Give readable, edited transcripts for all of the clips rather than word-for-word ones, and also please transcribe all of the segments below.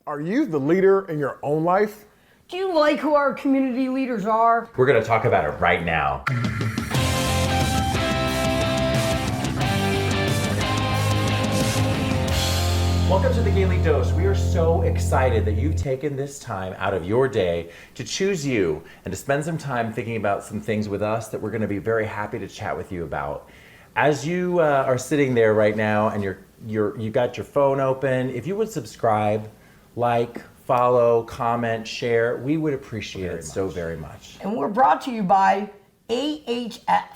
Are you the leader in your own life? Do you like who our community leaders are? We're going to talk about it right now. Welcome to the Daily Dose. We are so excited that you've taken this time out of your day to choose you and to spend some time thinking about some things with us that we're going to be very happy to chat with you about. As you are sitting there right now and you got your phone open, if you would subscribe, like, follow, comment, share, we would appreciate it so very much. And we're brought to you by AHF.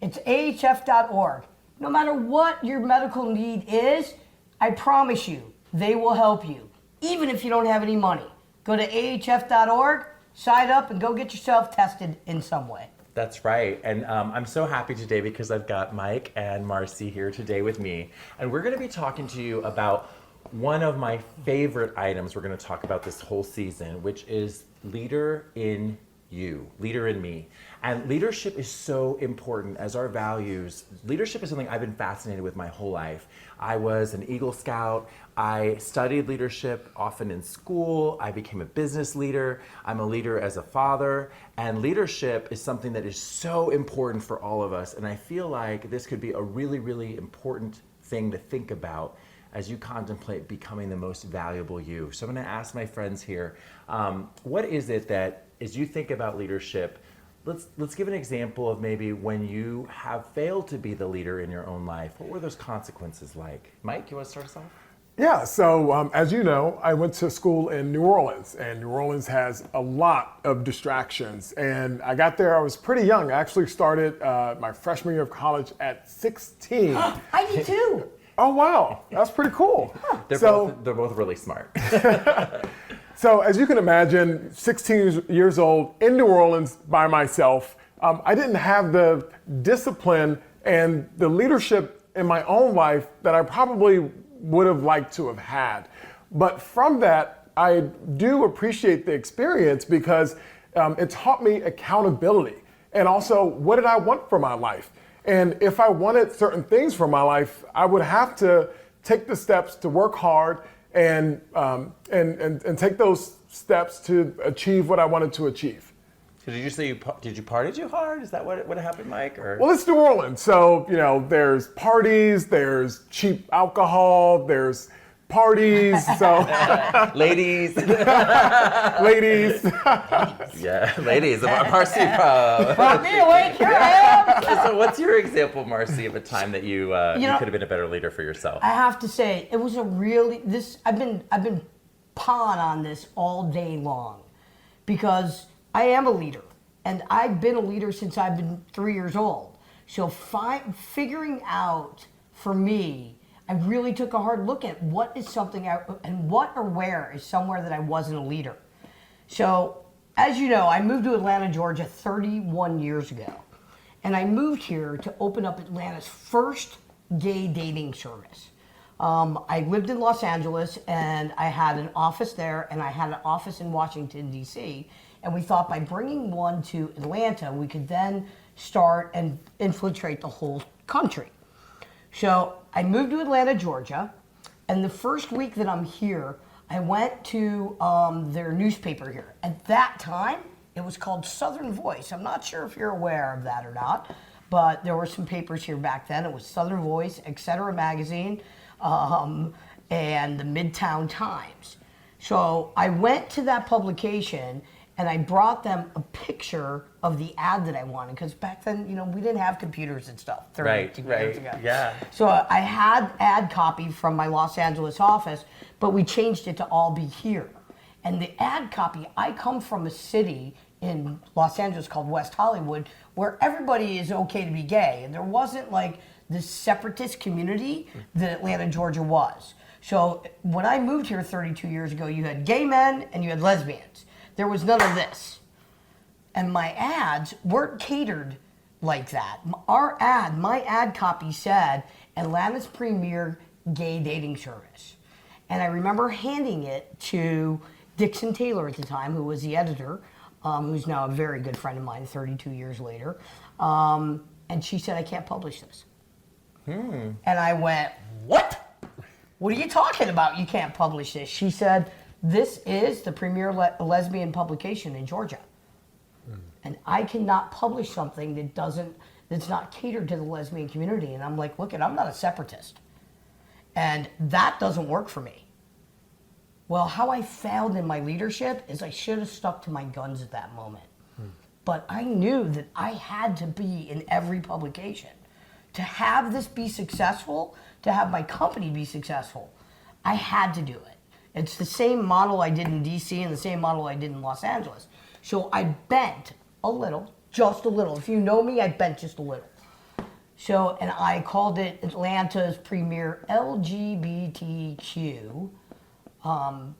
It's ahf.org. No matter what your medical need is, I promise you, they will help you. Even if you don't have any money. Go to ahf.org, sign up, and go get yourself tested in some way. That's right. And I'm so happy today because I've got Mike and Marci here today with me. And we're going to be talking to you about one of my favorite items we're going to talk about this whole season, which is leader in you, leader in me. And leadership is so important as our values. Leadership is something I've been fascinated with my whole life. I was an Eagle Scout. I studied leadership often in school. I became a business leader. I'm a leader as a father. And leadership is something that is so important for all of us. And I feel like this could be a really, really important thing to think about as you contemplate becoming the most valuable you. So I'm gonna ask my friends here, what is it that, as you think about leadership, let's give an example of maybe when you have failed to be the leader in your own life. What were those consequences like? Mike, you wanna start us off? Yeah, so as you know, I went to school in New Orleans, and New Orleans has a lot of distractions. And I got there, I was pretty young. I actually started my freshman year of college at 16. I did too. Oh, wow, that's pretty cool. They're both really smart. So as you can imagine, 16 years old in New Orleans by myself, I didn't have the discipline and the leadership in my own life that I probably would have liked to have had. But from that, I do appreciate the experience because it taught me accountability and also what did I want for my life. And if I wanted certain things from my life, I would have to take the steps to work hard and take those steps to achieve what I wanted to achieve. So did you say did you party too hard? Is that what happened, Mike? Or? Well, it's New Orleans, so there's parties, there's cheap alcohol, there's parties, so ladies. ladies. Yeah, ladies. Marci, Brought me awake, here I am. So what's your example, Marci, of a time that you could have been a better leader for yourself? I have to say, it was I've been pawing on this all day long because I am a leader and I've been a leader since I've been 3 years old. So figuring out for me, I really took a hard look at what is something and what or where is somewhere that I wasn't a leader. So, as you know, I moved to Atlanta, Georgia 31 years ago. And I moved here to open up Atlanta's first gay dating service. I lived in Los Angeles and I had an office there and I had an office in Washington, D.C. And we thought by bringing one to Atlanta, we could then start and infiltrate the whole country. So I moved to Atlanta, Georgia, and the first week that I'm here, I went to their newspaper here. At that time, it was called Southern Voice. I'm not sure if you're aware of that or not, but there were some papers here back then. It was Southern Voice, Etc. Magazine, and the Midtown Times. So I went to that publication and I brought them a picture of the ad that I wanted because back then, we didn't have computers and stuff 30 years ago. Yeah. So I had ad copy from my Los Angeles office, but we changed it to all be here. And the ad copy, I come from a city in Los Angeles called West Hollywood where everybody is okay to be gay. And there wasn't like this separatist community that Atlanta, Georgia was. So when I moved here 32 years ago, you had gay men and you had lesbians. There was none of this. And my ads weren't catered like that. My ad copy said, Atlanta's premier gay dating service. And I remember handing it to Dixon Taylor at the time, who was the editor, who's now a very good friend of mine 32 years later. And she said, I can't publish this. And I went, what? What are you talking about? You can't publish this. She said, This is the premier lesbian publication in Georgia. And I cannot publish something that's not catered to the lesbian community. And I'm like, look, I'm not a separatist. And that doesn't work for me. Well, how I failed in my leadership is I should have stuck to my guns at that moment. But I knew that I had to be in every publication. To have this be successful, to have my company be successful, I had to do it. It's the same model I did in DC and the same model I did in Los Angeles. So I bent a little, just a little. If you know me, I bent just a little. So, and I called it Atlanta's premier LGBTQ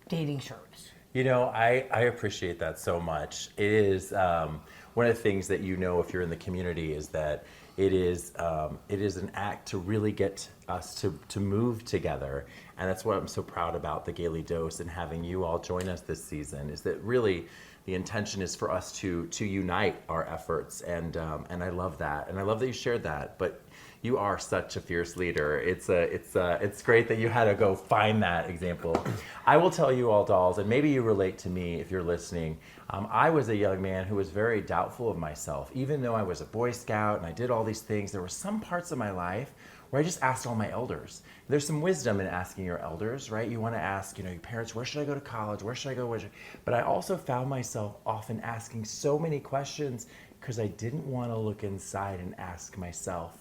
dating service. You know, I appreciate that so much. It is one of the things that if you're in the community is that it is an act to really get us to move together. And that's what I'm so proud about the Gaily Dose and having you all join us this season is that really the intention is for us to unite our efforts. And I love that. And I love that you shared that. But you are such a fierce leader. It's great that you had to go find that example. I will tell you all, dolls, and maybe you relate to me if you're listening. I was a young man who was very doubtful of myself. Even though I was a Boy Scout and I did all these things, there were some parts of my life where I just asked all my elders. There's some wisdom in asking your elders, right? You want to ask, your parents, where should I go to college? Where should I go? But I also found myself often asking so many questions because I didn't want to look inside and ask myself.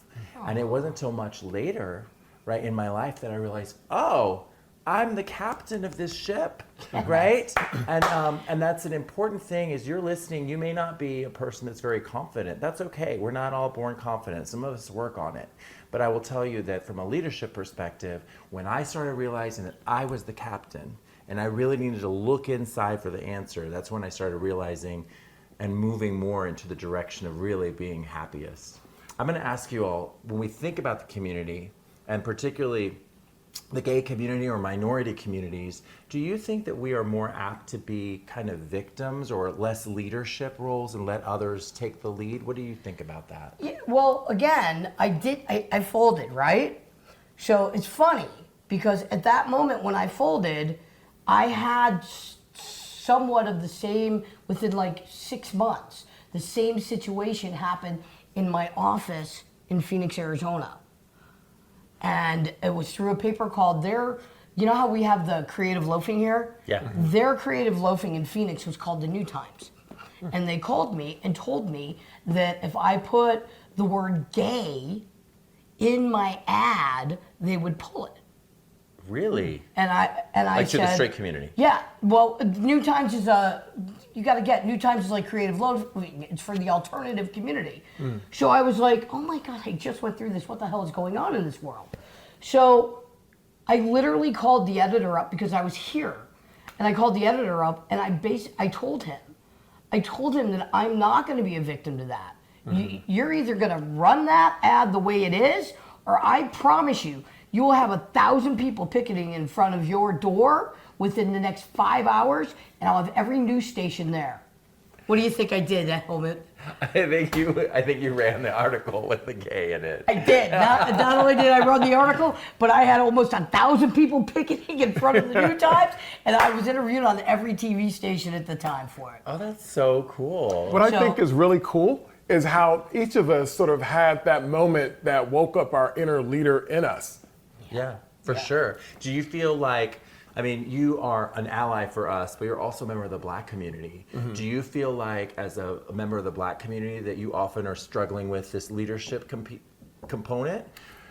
And it wasn't until much later, right, in my life that I realized, oh, I'm the captain of this ship, right? And that's an important thing. As you're listening, you may not be a person that's very confident. That's okay. We're not all born confident. Some of us work on it. But I will tell you that from a leadership perspective, when I started realizing that I was the captain and I really needed to look inside for the answer, that's when I started realizing and moving more into the direction of really being happiest. I'm going to ask you all, when we think about the community, and particularly the gay community or minority communities, do you think that we are more apt to be kind of victims or less leadership roles and let others take the lead? What do you think about that? Yeah, well, again, I folded, right? So it's funny because at that moment when I folded, I had somewhat of the same, within like 6 months, the same situation happened in my office in Phoenix, Arizona. And it was through a paper called you know how we have the creative loafing here? Yeah. Their creative loafing in Phoenix was called the New Times. And they called me and told me that if I put the word gay in my ad, they would pull it. Really? And I Like said, to the straight community? Yeah. Well, New Times is you got to get, New Times is like creative loafing. It's for the alternative community. So I was like, oh my God, I just went through this. What the hell is going on in this world? So I literally called the editor up because I was here. And I called the editor up and I told him that I'm not going to be a victim to that. You're either going to run that ad the way it is, or I promise you, you will have 1,000 people picketing in front of your door within the next 5 hours, and I'll have every news station there. What do you think I did, Helmut? I think you ran the article with the gay in it. I did. Not only did I run the article, but I had almost 1,000 people picketing in front of the New Times, and I was interviewed on every TV station at the time for it. Oh, that's so cool. What I think is really cool is how each of us sort of had that moment that woke up our inner leader in us. Yeah, for sure. Do you feel like, you are an ally for us, but you're also a member of the Black community. Mm-hmm. Do you feel like, as a member of the Black community, that you often are struggling with this leadership component,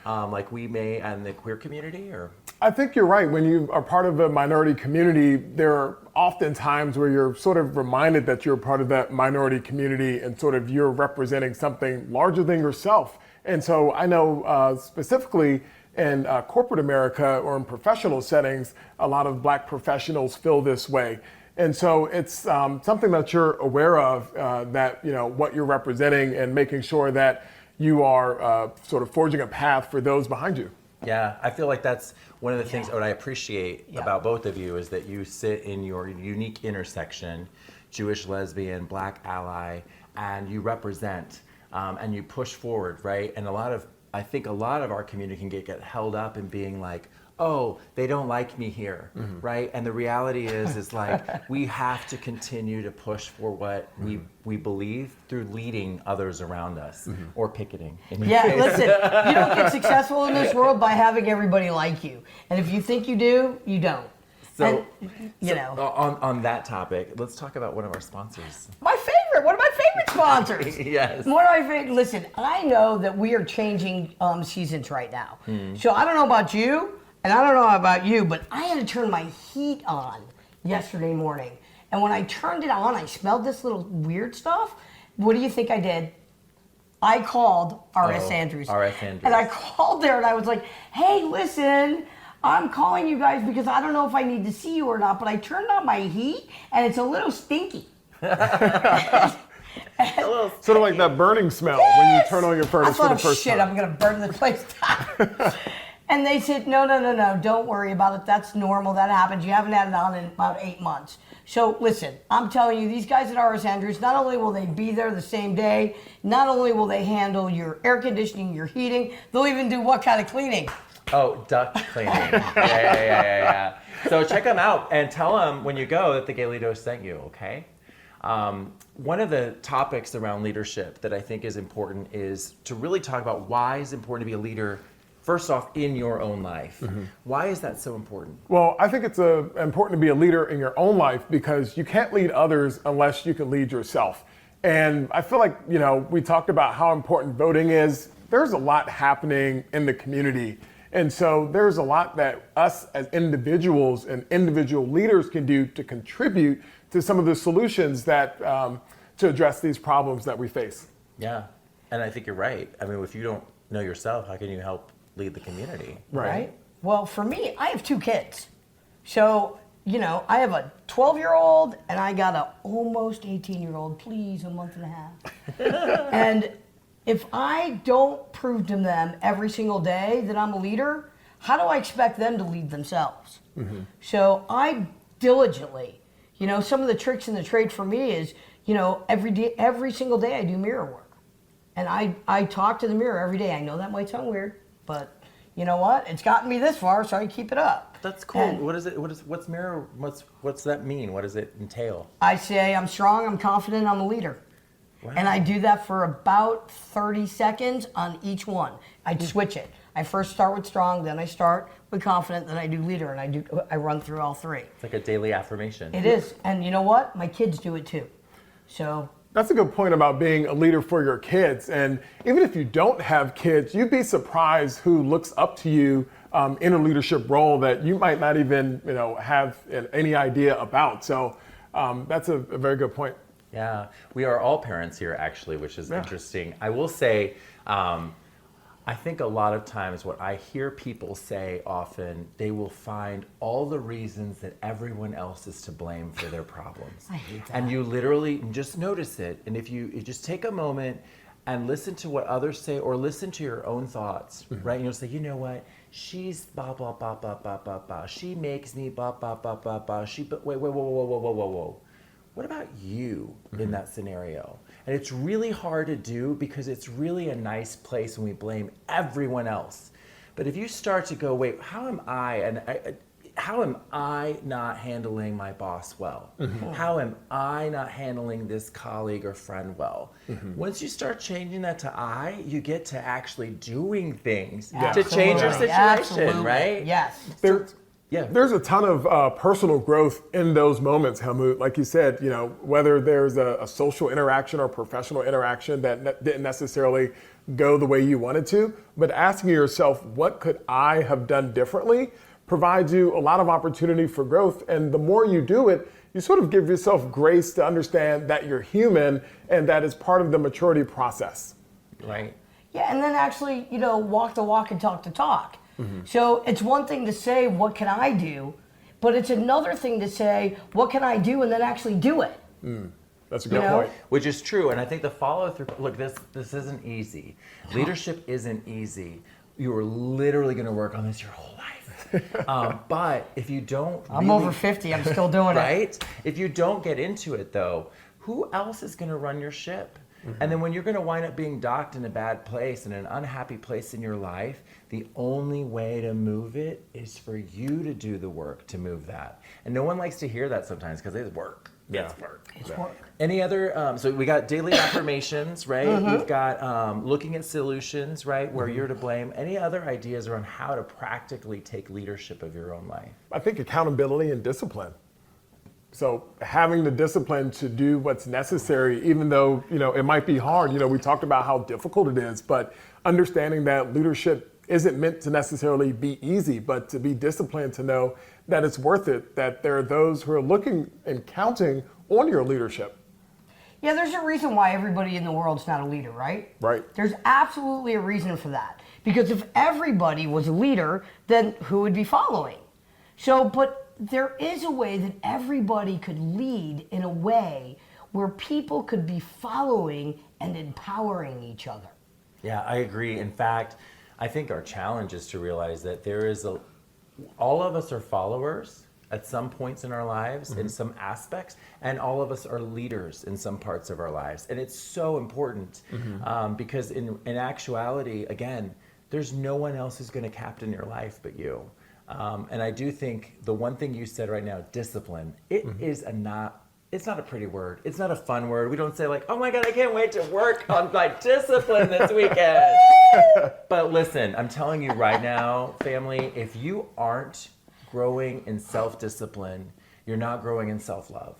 like we may in the queer community? Or I think you're right. When you are part of a minority community, there are often times where you're sort of reminded that you're part of that minority community and sort of you're representing something larger than yourself. And so I know specifically in corporate America or in professional settings, a lot of Black professionals feel this way. And so it's something that you're aware of, that, what you're representing and making sure that you are sort of forging a path for those behind you. Yeah, I feel like that's one of the things what I appreciate about both of you is that you sit in your unique intersection, Jewish, lesbian, Black ally, and you represent and you push forward, right? And I think a lot of our community can get held up in being like, oh, they don't like me here, right? And the reality is like we have to continue to push for what we believe through leading others around us or picketing. In your case. Listen, you don't get successful in this world by having everybody like you. And if you think you do, you don't. So, you know. On that topic, let's talk about one of our sponsors. My favorite, one of my favorite sponsors. Yes. One of my favorite. Listen, I know that we are changing seasons right now. So I don't know about you, and I don't know about you, but I had to turn my heat on yesterday morning. And when I turned it on, I smelled this little weird stuff. What do you think I did? I called R.S. Andrews. R.S. Andrews. And I called there and I was like, hey, listen, I'm calling you guys because I don't know if I need to see you or not, but I turned on my heat and it's a little stinky. Sort of like that burning smell when you turn on your furnace for the first shit, time. I'm going to burn the place down. And they said, no, don't worry about it. That's normal. That happens. You haven't had it on in about 8 months. So listen, I'm telling you, these guys at R.S. Andrews, not only will they be there the same day, not only will they handle your air conditioning, your heating, they'll even do what kind of cleaning? Oh, duct cleaning. Yeah. So check them out and tell them when you go that the Gay Leader sent you, okay? One of the topics around leadership that I think is important is to really talk about why it's important to be a leader, first off, in your own life. Why is that so important? Well, I think it's important to be a leader in your own life because you can't lead others unless you can lead yourself. And I feel like, we talked about how important voting is. There's a lot happening in the community. And so there's a lot that us as individuals and individual leaders can do to contribute to some of the solutions that to address these problems that we face. Yeah, and I think you're right. I mean, if you don't know yourself, how can you help lead the community? Right? Well, for me, I have 2 kids. So, I have a 12-year-old and I got an almost 18-year-old, please, a month and a half. And if I don't prove to them every single day that I'm a leader, how do I expect them to lead themselves? So I diligently, some of the tricks in the trade for me is, every single day I do mirror work. And I talk to the mirror every day. I know that might sound weird, but you know what? It's gotten me this far, so I keep it up. That's cool. And what's mirror? What's that mean? What does it entail? I say I'm strong, I'm confident, I'm a leader. Wow. And I do that for about 30 seconds on each one. I switch it. I first start with strong, then I start with confident, then I do leader, and I run through all 3. It's like a daily affirmation. It is. And you know what? My kids do it too. So That's a good point about being a leader for your kids. And even if you don't have kids, you'd be surprised who looks up to you in a leadership role that you might not even have any idea about. So that's a very good point. Yeah, we are all parents here actually, which is interesting. I will say, I think a lot of times what I hear people say often, they will find all the reasons that everyone else is to blame for their problems. I hate that. And you literally just notice it. And if you just take a moment and listen to what others say or listen to your own thoughts, right? And you'll say, you know what? She's blah, blah, blah, blah, blah, blah, blah. She makes me blah, blah, blah, blah, blah. Wait, whoa. What about you in that scenario? And it's really hard to do because it's really a nice place when we blame everyone else. But if you start to go, wait, how am I not handling my boss well? How am I not handling this colleague or friend well? Once you start changing that to I, you get to actually doing things to change your situation, Absolutely. right? Yes. There's a ton of personal growth in those moments, Helmut. Like you said, whether there's a social interaction or professional interaction that didn't necessarily go the way you wanted to, but asking yourself, what could I have done differently, provides you a lot of opportunity for growth. And the more you do it, you sort of give yourself grace to understand that you're human and that is part of the maturity process. Right. Yeah, and then actually, walk the walk and talk the talk. So it's one thing to say, what can I do? But it's another thing to say, what can I do? And then actually do it. That's a good point. Which is true. And I think the follow through, look, this isn't easy. Leadership isn't easy. You are literally going to work on this your whole life. But if you don't I'm over 50, I'm still doing it. Right? If you don't get into it though, who else is going to run your ship? And then when you're going to wind up being docked in a bad place, in an unhappy place in your life, the only way to move it is for you to do the work to move that. And no one likes to hear that sometimes because it's work. It's work. It's work. Any other, so we got daily affirmations, right? We've got looking at solutions, right? Where you're to blame. Any other ideas around how to practically take leadership of your own life? I think accountability and discipline. So having the discipline to do what's necessary, even though, it might be hard. We talked about how difficult it is, but understanding that leadership isn't meant to necessarily be easy, but to be disciplined, to know that it's worth it, that there are those who are looking and counting on your leadership. Yeah, there's a reason why everybody in the world's not a leader, right? Right. There's absolutely a reason for that. Because if everybody was a leader, then who would be following? So, but there is a way that everybody could lead in a way where people could be following and empowering each other. Yeah, I agree. In fact, I think our challenge is to realize that all of us are followers at some points in our lives, in some aspects, and all of us are leaders in some parts of our lives. And it's so important because in actuality, again, there's no one else who's going to captain your life but you. And I do think the one thing you said right now, discipline, it's not a pretty word. It's not a fun word. We don't say like, oh my God, I can't wait to work on my discipline this weekend. But listen, I'm telling you right now, family, if you aren't growing in self-discipline, you're not growing in self-love.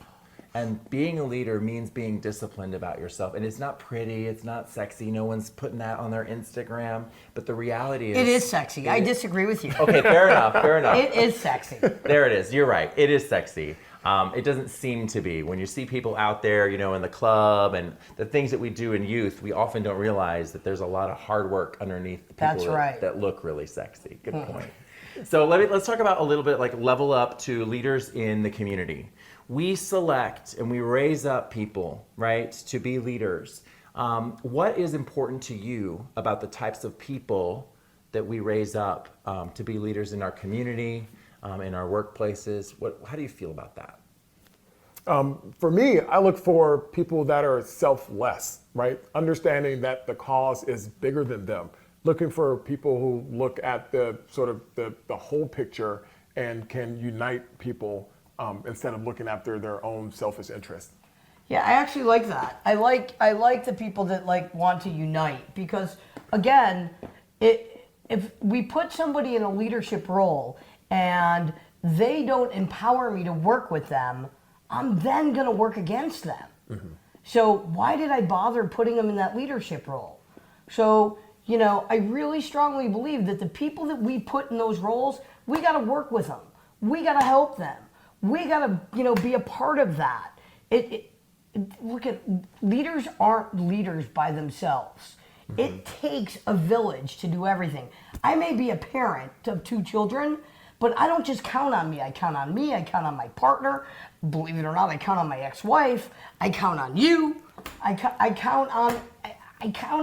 And being a leader means being disciplined about yourself. And it's not pretty, it's not sexy. No one's putting that on their Instagram. But the reality is... It is sexy. I disagree with you. Okay, fair enough. It is sexy. There it is. You're right. It is sexy. It doesn't seem to be. When you see people out there, in the club and the things that we do in youth, we often don't realize that there's a lot of hard work underneath the people that look really sexy. Good point. So let's talk about a little bit like level up to leaders in the community. We select and we raise up people, right, to be leaders. What is important to you about the types of people that we raise up to be leaders in our community, in our workplaces? How do you feel about that? For me, I look for people that are selfless, right? Understanding that the cause is bigger than them. Looking for people who look at the sort of the whole picture and can unite people instead of looking after their own selfish interests. Yeah, I actually like that. I like the people that want to unite because, again, if we put somebody in a leadership role and they don't empower me to work with them, I'm then going to work against them. So why did I bother putting them in that leadership role? So, I really strongly believe that the people that we put in those roles, we got to work with them. We got to help them. We got to, be a part of that. Look at, leaders aren't leaders by themselves. It takes a village to do everything. I may be a parent of 2 children, but I don't just count on me. I count on me. I count on my partner. Believe it or not, I count on my ex-wife. I count on you. I count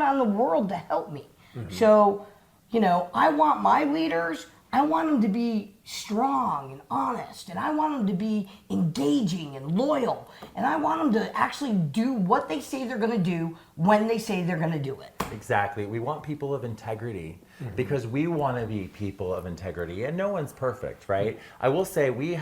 on the world to help me. So, I want my leaders, I want them to be strong and honest, and I want them to be engaging and loyal, and I want them to actually do what they say they're going to do when they say they're going to do it. Exactly. We want people of integrity because we want to be people of integrity, and no one's perfect, right? I will say we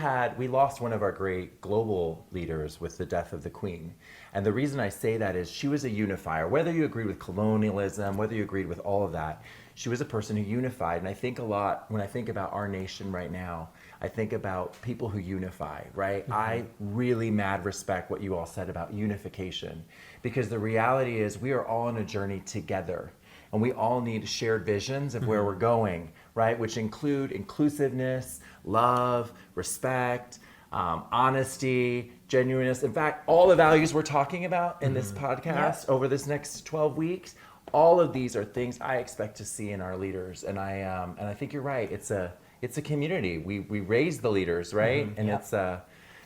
lost one of our great global leaders with the death of the Queen. And the reason I say that is she was a unifier. Whether you agreed with colonialism, whether you agreed with all of that, she was a person who unified. And I think a lot, when I think about our nation right now, I think about people who unify, right? I really mad respect what you all said about unification, because the reality is we are all on a journey together. And we all need shared visions of where we're going, right? Which include inclusiveness, love, respect, honesty, genuineness. In fact, all the values we're talking about in this podcast over this next 12 weeks, all of these are things I expect to see in our leaders. And I think you're right. It's a community. We raise the leaders, right? And it's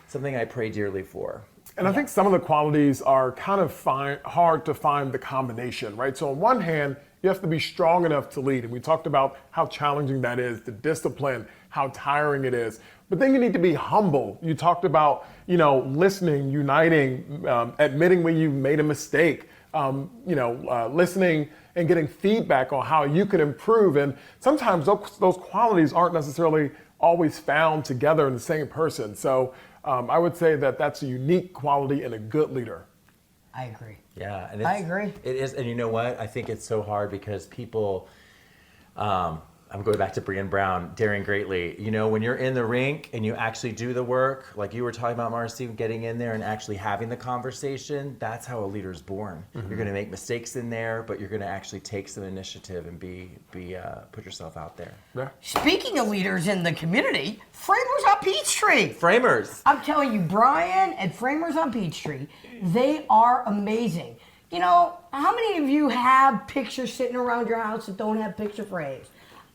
something I pray dearly for. And I think some of the qualities are kind of hard to find the combination, right? So on one hand, you have to be strong enough to lead. And we talked about how challenging that is, the discipline, how tiring it is. But then you need to be humble. You talked about, listening, uniting, admitting when you made a mistake, listening and getting feedback on how you can improve. And sometimes those qualities aren't necessarily always found together in the same person. So I would say that that's a unique quality in a good leader. I agree. Yeah, and I agree. It is, and you know what? I think it's so hard because people. I'm going back to Brené Brown, daring greatly. You know, when you're in the rink and you actually do the work, like you were talking about, Marci, getting in there and actually having the conversation, that's how a leader's born. Mm-hmm. You're going to make mistakes in there, but you're going to actually take some initiative and put yourself out there. Yeah. Speaking of leaders in the community, Framers on Peachtree. Framers. I'm telling you, Brian and Framers on Peachtree, they are amazing. You know, how many of you have pictures sitting around your house that don't have picture frames?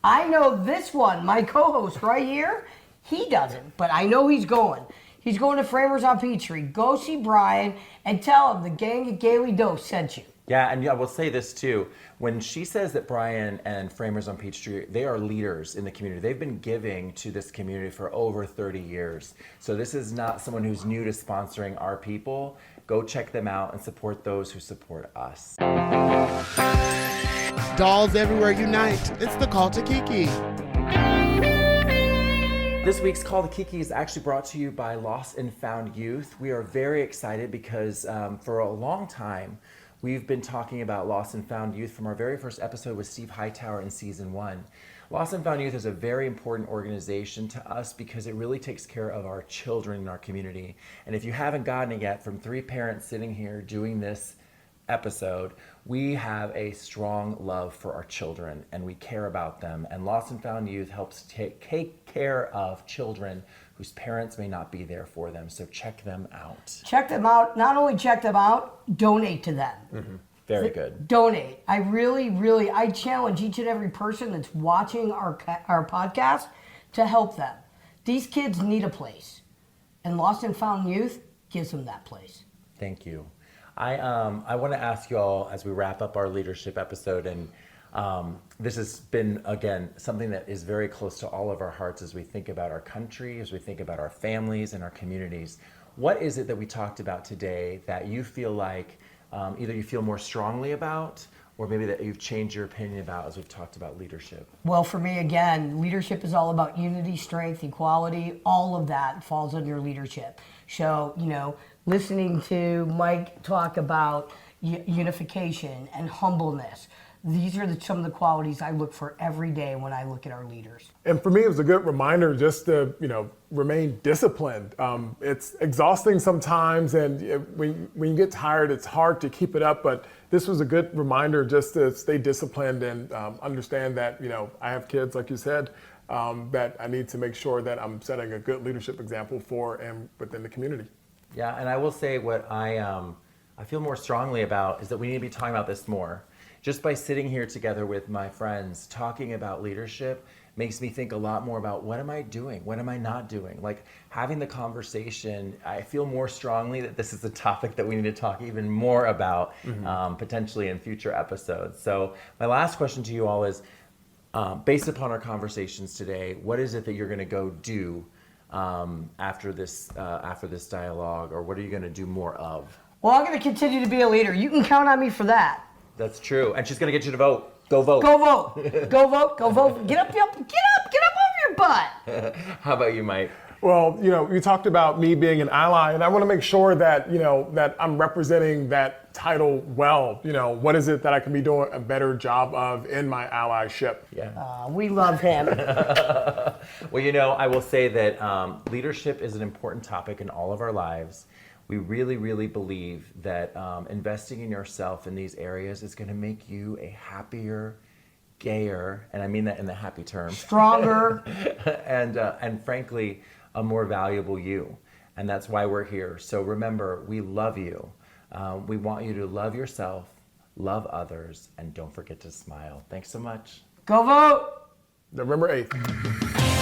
I know this one, my co-host right here, he doesn't, but I know he's going. He's going to Framers on Peachtree. Go see Brian and tell him the gang at Gaily Dose sent you. Yeah, and I will say this too. When she says that Brian and Framers on Peachtree, they are leaders in the community. They've been giving to this community for over 30 years. So this is not someone who's new to sponsoring our people. Go check them out and support those who support us. Dolls everywhere unite. It's the Call to Kiki. This week's Call to Kiki is actually brought to you by Lost and Found Youth. We are very excited because for a long time, we've been talking about Lost and Found Youth from our very first episode with Steve Hightower in season 1. Lost and Found Youth is a very important organization to us because it really takes care of our children in our community. And if you haven't gotten it yet, from 3 parents sitting here doing this episode, we have a strong love for our children and we care about them. And Lost and Found Youth helps take care of children whose parents may not be there for them. So check them out. Check them out. Not only check them out, donate to them. Mm-hmm. Very good. Donate. I really, I challenge each and every person that's watching our podcast to help them. These kids need a place, and Lost and Found Youth gives them that place. Thank you. I want to ask you all as we wrap up our leadership episode, and this has been, again, something that is very close to all of our hearts as we think about our country, as we think about our families and our communities. What is it that we talked about today that you feel like either you feel more strongly about or maybe that you've changed your opinion about as we've talked about leadership? Well, for me, again, leadership is all about unity, strength, equality. All of that falls under leadership. So, listening to Mike talk about unification and humbleness, these are some of the qualities I look for every day when I look at our leaders. And for me, it was a good reminder just to, remain disciplined. It's exhausting sometimes, and when you get tired, it's hard to keep it up. But this was a good reminder just to stay disciplined and understand that, I have kids, like you said, that I need to make sure that I'm setting a good leadership example for and within the community. Yeah, and I will say what I feel more strongly about is that we need to be talking about this more. Just by sitting here together with my friends, talking about leadership makes me think a lot more about what am I doing? What am I not doing? Like having the conversation, I feel more strongly that this is a topic that we need to talk even more about potentially in future episodes. So my last question to you all is, based upon our conversations today, what is it that you're gonna go do after this dialogue, or what are you gonna do more of? Well, I'm going to continue to be a leader. You can count on me for that. That's true. And she's going to get you to vote. Go vote. Go vote. Go vote. Go vote. Get up off your butt. How about you, Mike? Well, you talked about me being an ally, and I want to make sure that, that I'm representing that title well. What is it that I can be doing a better job of in my allyship? Yeah. We love him. Well, I will say that leadership is an important topic in all of our lives. We really, really believe that investing in yourself in these areas is going to make you a happier, gayer, and I mean that in the happy term. Stronger. and frankly, a more valuable you. And that's why we're here. So remember, we love you. We want you to love yourself, love others, and don't forget to smile. Thanks so much. Go vote. November 8th.